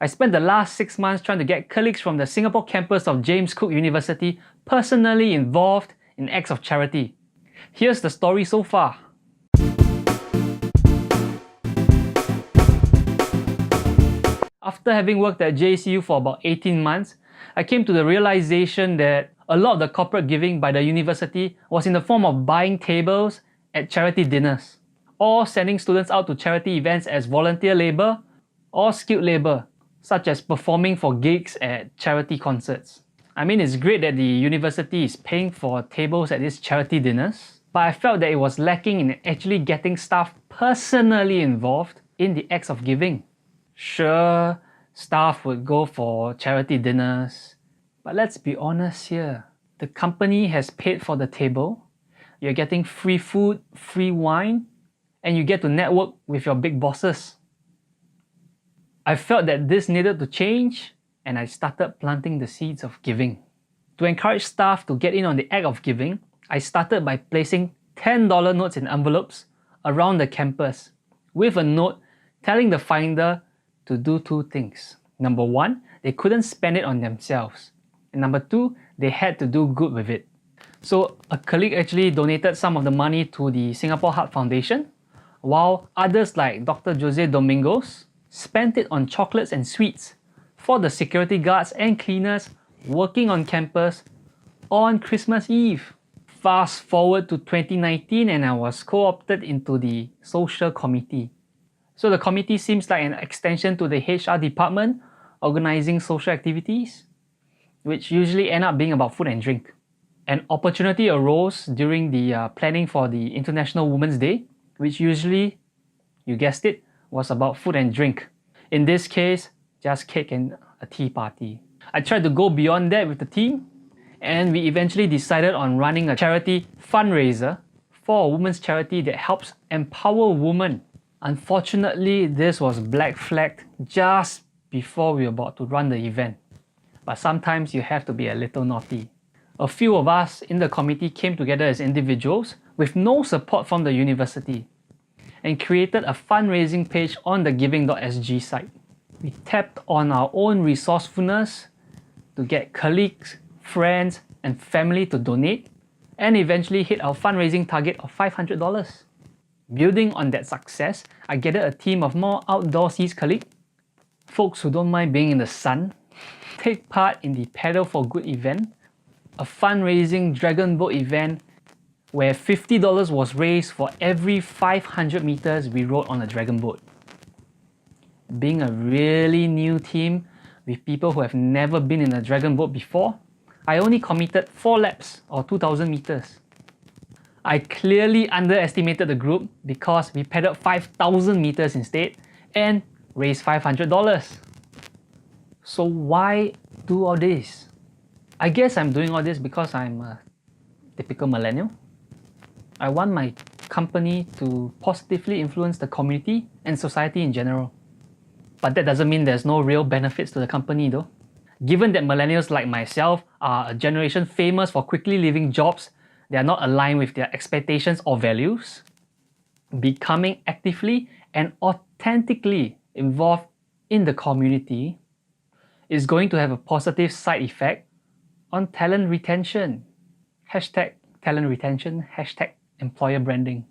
I spent the last 6 months trying to get colleagues from the Singapore campus of James Cook University personally involved in acts of charity. Here's the story so far. After having worked at JCU for about 18 months, I came to the realization that a lot of the corporate giving by the university was in the form of buying tables at charity dinners, or sending students out to charity events as volunteer labour or skilled labour, such as performing for gigs at charity concerts. I mean, it's great that the university is paying for tables at these charity dinners, but I felt that it was lacking in actually getting staff personally involved in the acts of giving. Sure, staff would go for charity dinners, but let's be honest here. The company has paid for the table, you're getting free food, free wine, and you get to network with your big bosses. I felt that this needed to change, and I started planting the seeds of giving. To encourage staff to get in on the act of giving, I started by placing $10 notes in envelopes around the campus, with a note telling the finder to do two things. Number one, they couldn't spend it on themselves. And number two, they had to do good with it. So a colleague actually donated some of the money to the Singapore Heart Foundation, while others like Dr. Jose Domingos spent it on chocolates and sweets for the security guards and cleaners working on campus on Christmas Eve. Fast forward to 2019 and I was co-opted into the social committee. So the committee seems like an extension to the HR department organizing social activities, which usually end up being about food and drink. An opportunity arose during the planning for the International Women's Day, which usually, you guessed it, was about food and drink. In this case, just cake and a tea party. I tried to go beyond that with the team, and we eventually decided on running a charity fundraiser for a women's charity that helps empower women. Unfortunately, this was black flagged just before we were about to run the event. But sometimes you have to be a little naughty. A few of us in the committee came together as individuals with no support from the university and created a fundraising page on the giving.sg site. We tapped on our own resourcefulness to get colleagues, friends, and family to donate, and eventually hit our fundraising target of $500. Building on that success, I gathered a team of more outdoorsy colleagues, folks who don't mind being in the sun, take part in the Paddle for Good event, a fundraising dragon boat event where $50 was raised for every 500 meters we rode on a dragon boat. Being a really new team with people who have never been in a dragon boat before, I only committed 4 laps or 2,000 meters. I clearly underestimated the group because we paddled 5,000 meters instead and raised $500. So why do all this? I guess I'm doing all this because I'm a typical millennial. I want my company to positively influence the community and society in general. But that doesn't mean there's no real benefits to the company though. Given that millennials like myself are a generation famous for quickly leaving jobs that are not aligned with their expectations or values, becoming actively and authentically involved in the community is going to have a positive side effect on talent retention. #talent retention, #employer branding.